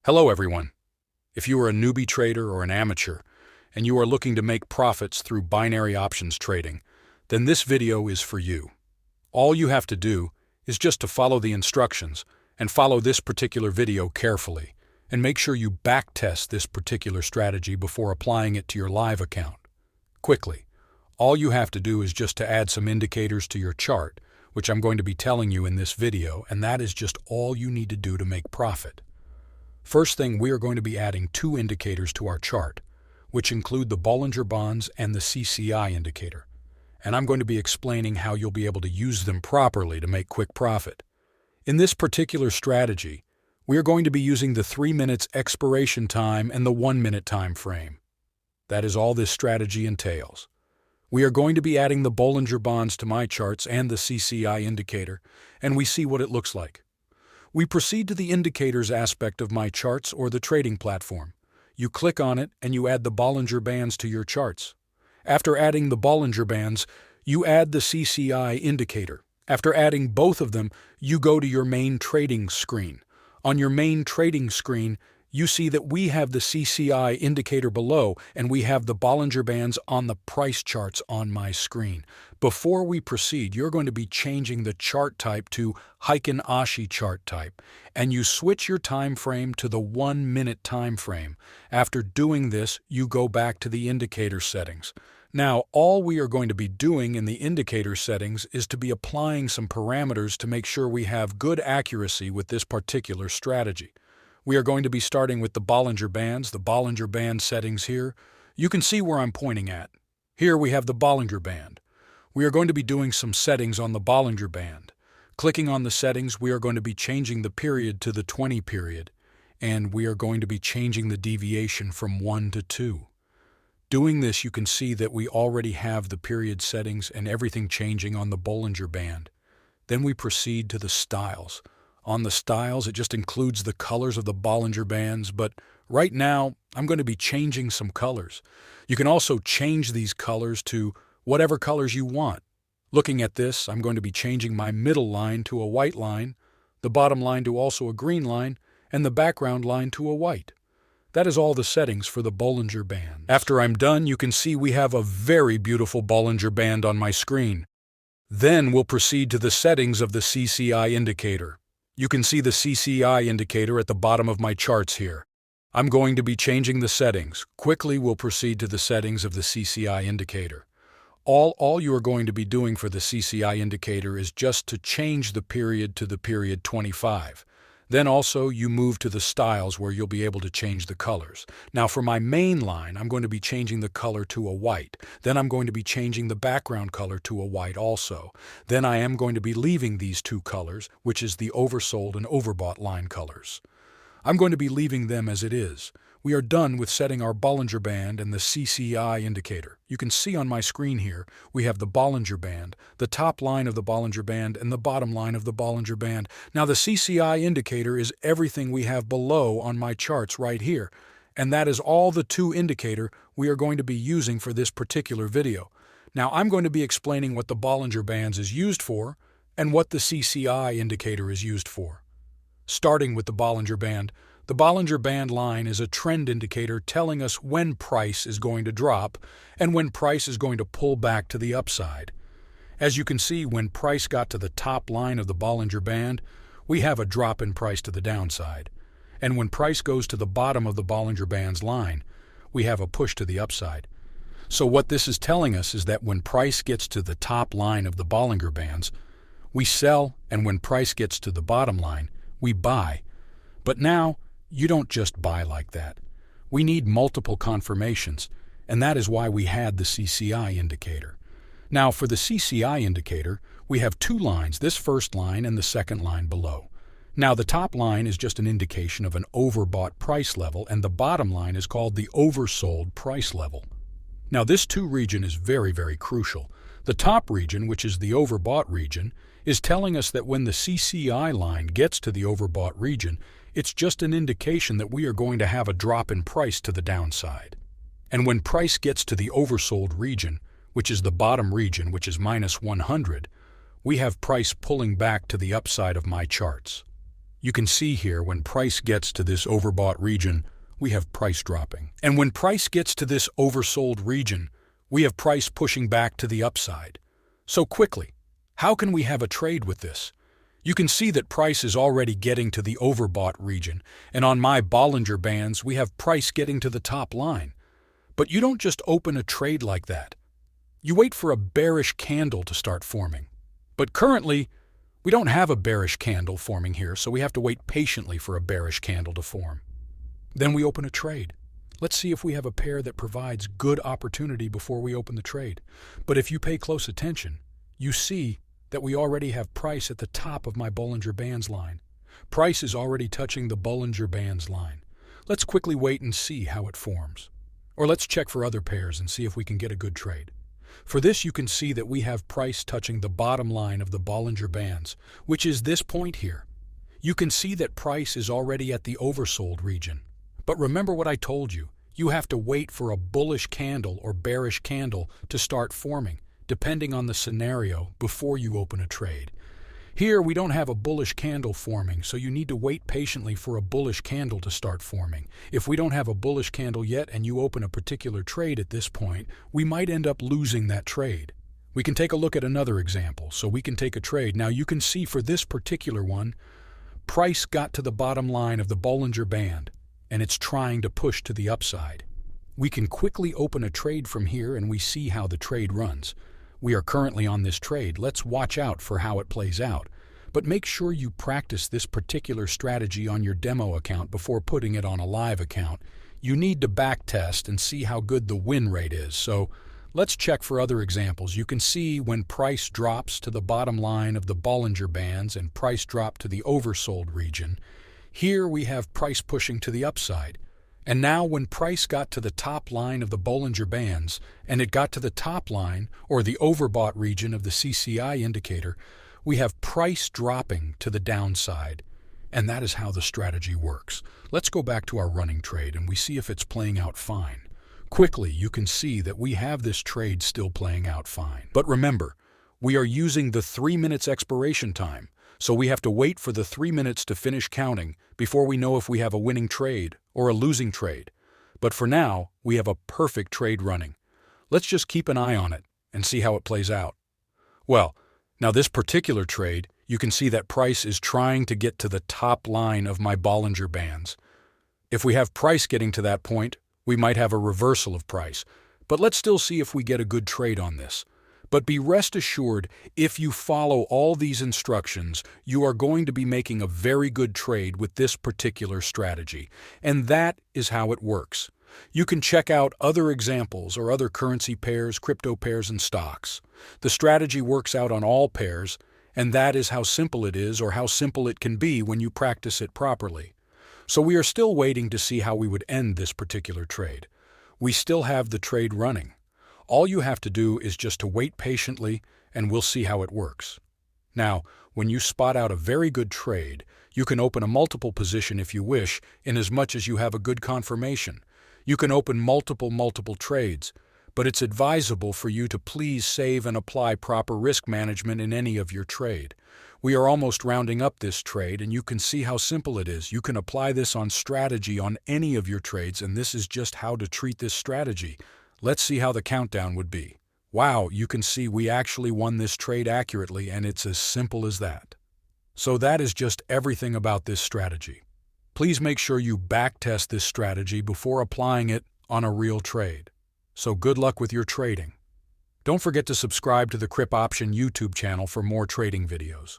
Hello everyone. If you are a newbie trader or an amateur, and you are looking to make profits through binary options trading, then this video is for you. All you have to do is just to follow the instructions and follow this particular video carefully, and make sure you backtest this particular strategy before applying it to your live account. Quickly, all you have to do is just to add some indicators to your chart, which I'm going to be telling you in this video, and that is just all you need to do to make profit. First thing, we are going to be adding two indicators to our chart, which include the Bollinger Bands and the CCI indicator. And I'm going to be explaining how you'll be able to use them properly to make quick profit. In this particular strategy, we are going to be using the 3 minutes expiration time and the 1 minute time frame. That is all this strategy entails. We are going to be adding the Bollinger Bands to my charts and the CCI indicator, and we see what it looks like. We proceed to the indicators aspect of my charts or the trading platform. You click on it and you add the Bollinger Bands to your charts. After adding the Bollinger Bands, you add the CCI indicator. After adding both of them, you go to your main trading screen. On your main trading screen, you see that we have the CCI indicator below and we have the Bollinger Bands on the price charts on my screen. Before we proceed, you're going to be changing the chart type to Heiken Ashi chart type, and you switch your time frame to the 1 minute time frame. After doing this, you go back to the indicator settings. Now, all we are going to be doing in the indicator settings is to be applying some parameters to make sure we have good accuracy with this particular strategy. We are going to be starting with the Bollinger Bands, the Bollinger Band settings here. You can see where I'm pointing at. Here we have the Bollinger Band. We are going to be doing some settings on the Bollinger Band. Clicking on the settings, we are going to be changing the period to the 20 period, and we are going to be changing the deviation from 1 to 2. Doing this, you can see that we already have the period settings and everything changing on the Bollinger Band. Then we proceed to the styles. On the styles, it just includes the colors of the Bollinger Bands, but right now, I'm going to be changing some colors. You can also change these colors to whatever colors you want. Looking at this, I'm going to be changing my middle line to a white line, the bottom line to also a green line, and the background line to a white. That is all the settings for the Bollinger Band. After I'm done, you can see we have a very beautiful Bollinger Band on my screen. Then we'll proceed to the settings of the CCI indicator. You can see the CCI indicator at the bottom of my charts here. I'm going to be changing the settings. Quickly, we'll proceed to the settings of the CCI indicator. All you are going to be doing for the CCI indicator is just to change the period to the period 25. Then also you move to the styles where you'll be able to change the colors. Now for my main line, I'm going to be changing the color to a white. Then I'm going to be changing the background color to a white also. Then I am going to be leaving these two colors, which is the oversold and overbought line colors. I'm going to be leaving them as it is. We are done with setting our Bollinger Band and the CCI indicator. You can see on my screen here, we have the Bollinger Band, the top line of the Bollinger Band, and the bottom line of the Bollinger Band. Now the CCI indicator is everything we have below on my charts right here, and that is all the two indicator we are going to be using for this particular video. Now I'm going to be explaining what the Bollinger Bands is used for and what the CCI indicator is used for. Starting with the Bollinger Band, the Bollinger Band line is a trend indicator telling us when price is going to drop and when price is going to pull back to the upside. As you can see, when price got to the top line of the Bollinger Band, we have a drop in price to the downside. And when price goes to the bottom of the Bollinger Band's line, we have a push to the upside. So what this is telling us is that when price gets to the top line of the Bollinger Bands, we sell, and when price gets to the bottom line, we buy. But now, you don't just buy like that. We need multiple confirmations, and that is why we had the CCI indicator. Now, for the CCI indicator, we have two lines, this first line and the second line below. Now, the top line is just an indication of an overbought price level, and the bottom line is called the oversold price level. Now, this two region is very, very crucial. The top region, which is the overbought region, is telling us that when the CCI line gets to the overbought region, it's just an indication that we are going to have a drop in price to the downside. And when price gets to the oversold region, which is the bottom region, which is minus 100, we have price pulling back to the upside of my charts. You can see here when price gets to this overbought region, we have price dropping. And when price gets to this oversold region, we have price pushing back to the upside. So quickly, how can we have a trade with this? You can see that price is already getting to the overbought region, and on my Bollinger Bands, we have price getting to the top line. But you don't just open a trade like that. You wait for a bearish candle to start forming. But currently, we don't have a bearish candle forming here, so we have to wait patiently for a bearish candle to form. Then we open a trade. Let's see if we have a pair that provides good opportunity before we open the trade. But if you pay close attention, you see that we already have price at the top of my Bollinger Bands line. Price is already touching the Bollinger Bands line. Let's quickly wait and see how it forms. Or let's check for other pairs and see if we can get a good trade. For this, you can see that we have price touching the bottom line of the Bollinger Bands, which is this point here. You can see that price is already at the oversold region. But remember what I told you. You have to wait for a bullish candle or bearish candle to start forming, depending on the scenario, before you open a trade. Here, we don't have a bullish candle forming, so you need to wait patiently for a bullish candle to start forming. If we don't have a bullish candle yet and you open a particular trade at this point, we might end up losing that trade. We can take a look at another example, so we can take a trade. Now you can see for this particular one, price got to the bottom line of the Bollinger Band, and it's trying to push to the upside. We can quickly open a trade from here and we see how the trade runs. We are currently on this trade. Let's watch out for how it plays out. But make sure you practice this particular strategy on your demo account before putting it on a live account. You need to backtest and see how good the win rate is. So let's check for other examples. You can see when price drops to the bottom line of the Bollinger Bands and price drop to the oversold region. Here we have price pushing to the upside. And now when price got to the top line of the Bollinger Bands, and it got to the top line, or the overbought region of the CCI indicator, we have price dropping to the downside. And that is how the strategy works. Let's go back to our running trade and we see if it's playing out fine. Quickly, you can see that we have this trade still playing out fine. But remember, we are using the 3 minutes expiration time, so we have to wait for the 3 minutes to finish counting before we know if we have a winning trade or a losing trade. But for now, we have a perfect trade running. Let's just keep an eye on it and see how it plays out. Well, now this particular trade, you can see that price is trying to get to the top line of my Bollinger Bands. If we have price getting to that point, we might have a reversal of price. But let's still see if we get a good trade on this. But be rest assured, if you follow all these instructions, you are going to be making a very good trade with this particular strategy. And that is how it works. You can check out other examples or other currency pairs, crypto pairs, and stocks. The strategy works out on all pairs, and that is how simple it is or how simple it can be when you practice it properly. So we are still waiting to see how we would end this particular trade. We still have the trade running. All you have to do is just to wait patiently, and we'll see how it works. Now, when you spot out a very good trade, you can open a multiple position if you wish, in as much as you have a good confirmation. You can open multiple trades, but it's advisable for you to please save and apply proper risk management in any of your trade. We are almost rounding up this trade, and you can see how simple it is. You can apply this on strategy on any of your trades, and this is just how to treat this strategy. Let's see how the countdown would be. Wow, you can see we actually won this trade accurately, and it's as simple as that. So that is just everything about this strategy. Please make sure you backtest this strategy before applying it on a real trade. So good luck with your trading. Don't forget to subscribe to the Crip Option YouTube channel for more trading videos.